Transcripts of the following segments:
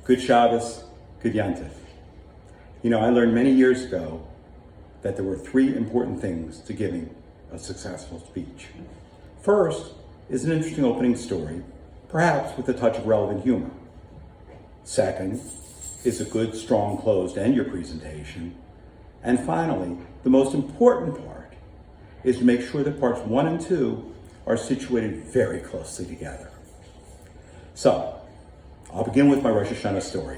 Good Shabbos, good Yantif. You know, I learned many years ago that there were three important things to giving a successful speech. First is an interesting opening story, perhaps with a touch of relevant humor. Second is a good, strong close to end your presentation. And finally, the most important part is to make sure that parts 1 and 2 are situated very closely together. So, I'll begin with my Rosh Hashanah story.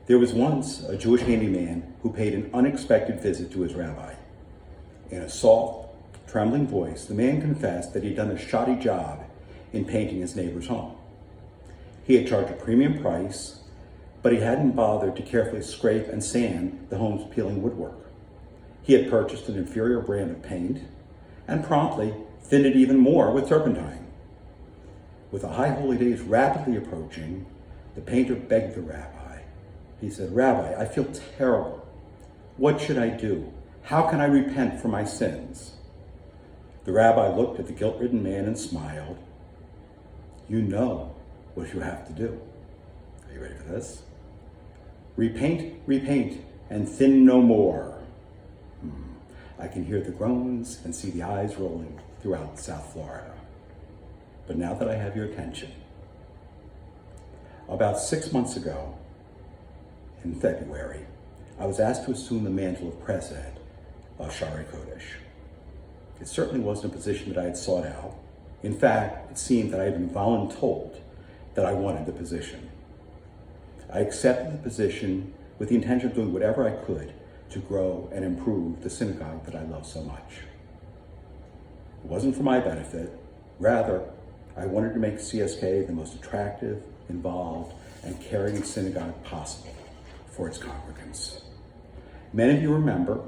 There was once a Jewish handyman who paid an unexpected visit to his rabbi. In a soft, trembling voice, the man confessed that he'd done a shoddy job in painting his neighbor's home. He had charged a premium price, but he hadn't bothered to carefully scrape and sand the home's peeling woodwork. He had purchased an inferior brand of paint and promptly thinned it even more with turpentine. With the high holy days rapidly approaching, the painter begged the rabbi. He said, "Rabbi, I feel terrible. What should I do? How can I repent for my sins?" The rabbi looked at the guilt-ridden man and smiled. "You know what you have to do." Are you ready for this? Repaint, repaint, and thin no more. I can hear the groans and see the eyes rolling throughout South Florida. But now that I have your attention, about 6 months ago, in February, I was asked to assume the mantle of president of Shari Kodesh. It certainly wasn't a position that I had sought out. In fact, it seemed that I had been voluntold that I wanted the position. I accepted the position with the intention of doing whatever I could to grow and improve the synagogue that I love so much. It wasn't for my benefit. Rather, I wanted to make CSK the most attractive, involved, and caring synagogue possible for its congregants. Many of you remember,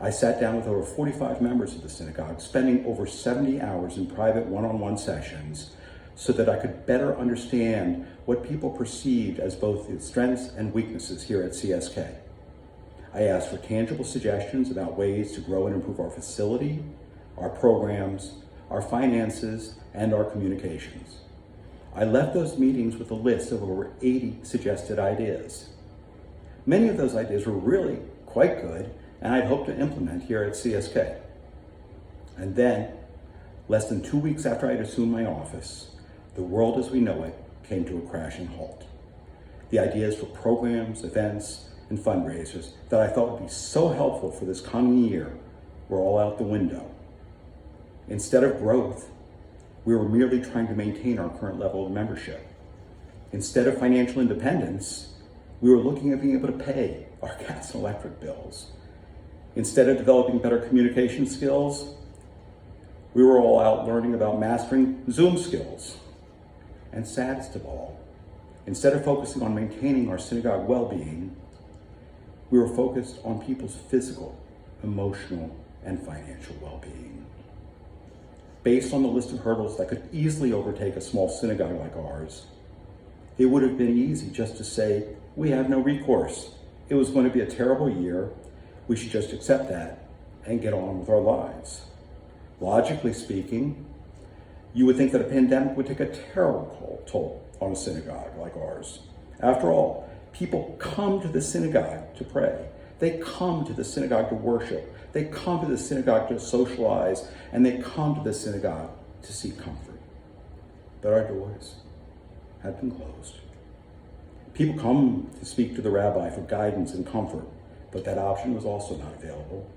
I sat down with over 45 members of the synagogue, spending over 70 hours in private one-on-one sessions so that I could better understand what people perceived as both the strengths and weaknesses here at CSK. I asked for tangible suggestions about ways to grow and improve our facility, our programs, our finances, and our communications. I left those meetings with a list of over 80 suggested ideas. Many of those ideas were really quite good, and I'd hoped to implement here at CSK. And then, less than 2 weeks after I'd assumed my office, the world as we know it came to a crashing halt. The ideas for programs, events, and fundraisers that I thought would be so helpful for this coming year were all out the window. Instead of growth, we were merely trying to maintain our current level of membership. Instead of financial independence, we were looking at being able to pay our gas and electric bills. Instead of developing better communication skills, we were all out learning about mastering Zoom skills. And saddest of all, instead of focusing on maintaining our synagogue well-being, we were focused on people's physical, emotional, and financial well-being. Based on the list of hurdles that could easily overtake a small synagogue like ours, it would have been easy just to say, we have no recourse. It was going to be a terrible year. We should just accept that and get on with our lives. Logically speaking, you would think that a pandemic would take a terrible toll on a synagogue like ours. After all, people come to the synagogue to pray. They come to the synagogue to worship. They come to the synagogue to socialize, and they come to the synagogue to seek comfort. But our doors had been closed. People come to speak to the rabbi for guidance and comfort, but that option was also not available.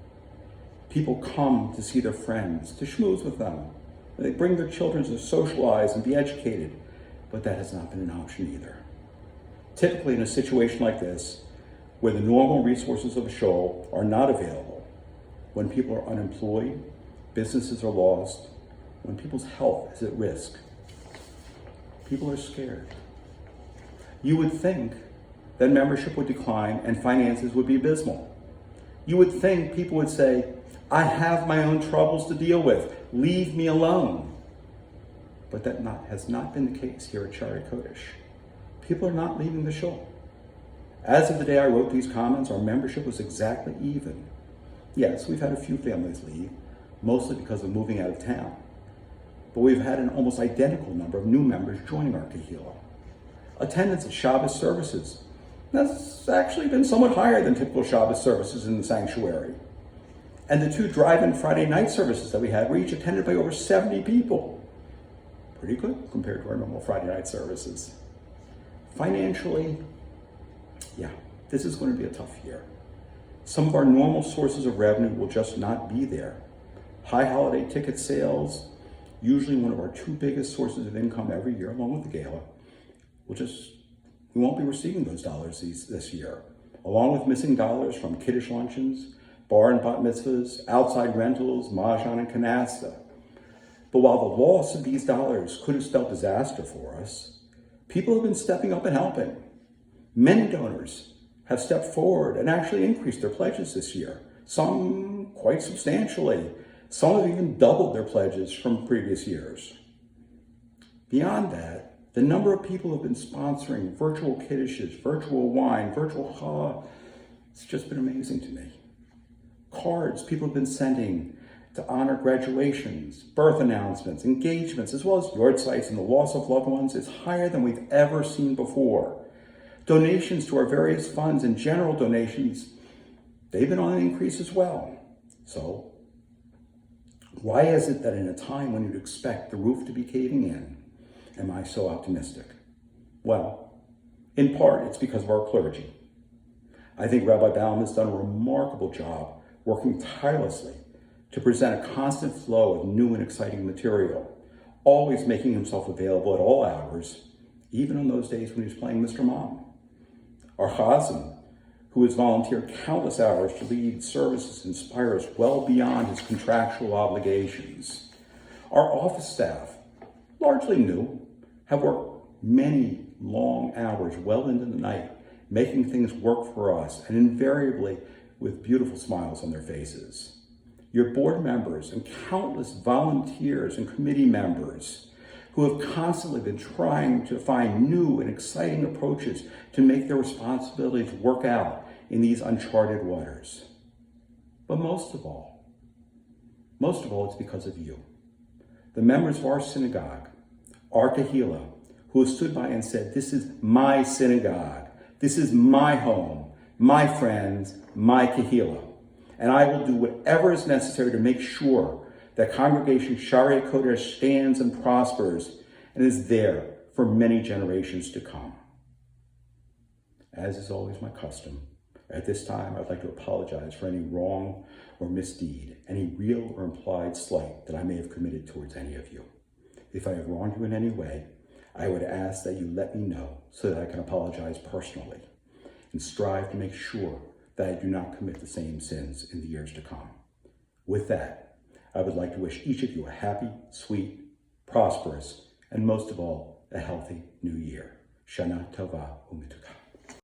People come to see their friends, to schmooze with them. They bring their children to socialize and be educated, but that has not been an option either. Typically in a situation like this, where the normal resources of a shul are not available, when people are unemployed, businesses are lost, when people's health is at risk, people are scared. You would think that membership would decline and finances would be abysmal. You would think people would say, I have my own troubles to deal with, leave me alone. But that has not been the case here at Shari Kodesh. People are not leaving the shul. As of the day I wrote these comments, our membership was exactly even. Yes, we've had a few families leave, mostly because of moving out of town. But we've had an almost identical number of new members joining our kahila. Attendance at Shabbos services has actually been somewhat higher than typical Shabbos services in the sanctuary. And the 2 drive-in Friday night services that we had were each attended by over 70 people. Pretty good compared to our normal Friday night services. Financially, yeah, this is going to be a tough year. Some of our normal sources of revenue will just not be there. High holiday ticket sales, usually one of our 2 biggest sources of income every year, along with the gala, we won't be receiving those dollars this year, along with missing dollars from kiddush luncheons, bar and bat mitzvahs, outside rentals, mahjong and canasta. But while the loss of these dollars could have spelled disaster for us, people have been stepping up and helping. Many donors have stepped forward and actually increased their pledges this year, some quite substantially. Some have even doubled their pledges from previous years. Beyond that, the number of people who have been sponsoring virtual kiddushes, virtual wine, virtual challah, it's just been amazing to me. Cards people have been sending to honor graduations, birth announcements, engagements, as well as yard sites and the loss of loved ones is higher than we've ever seen before. Donations to our various funds and general donations, they've been on an increase as well. So, why is it that in a time when you'd expect the roof to be caving in, am I so optimistic? Well, in part, it's because of our clergy. I think Rabbi Baum has done a remarkable job working tirelessly to present a constant flow of new and exciting material, always making himself available at all hours, even on those days when he was playing Mr. Mom. Our Chazan, who has volunteered countless hours to lead services, inspire us well beyond his contractual obligations. Our office staff, largely new, have worked many long hours well into the night, making things work for us, and invariably with beautiful smiles on their faces. Your board members and countless volunteers and committee members who have constantly been trying to find new and exciting approaches to make their responsibilities work out in these uncharted waters. But most of all, it's because of you. The members of our synagogue, our Kehillah, who have stood by and said, this is my synagogue, this is my home, my friends, my Kehillah. And I will do whatever is necessary to make sure that Congregation Shari Kodesh stands and prospers and is there for many generations to come. As is always my custom, at this time I'd like to apologize for any wrong or misdeed, any real or implied slight that I may have committed towards any of you. If I have wronged you in any way, I would ask that you let me know so that I can apologize personally and strive to make sure that I do not commit the same sins in the years to come. With that, I would like to wish each of you a happy, sweet, prosperous, and most of all, a healthy new year. Shana Tova U'Mituka.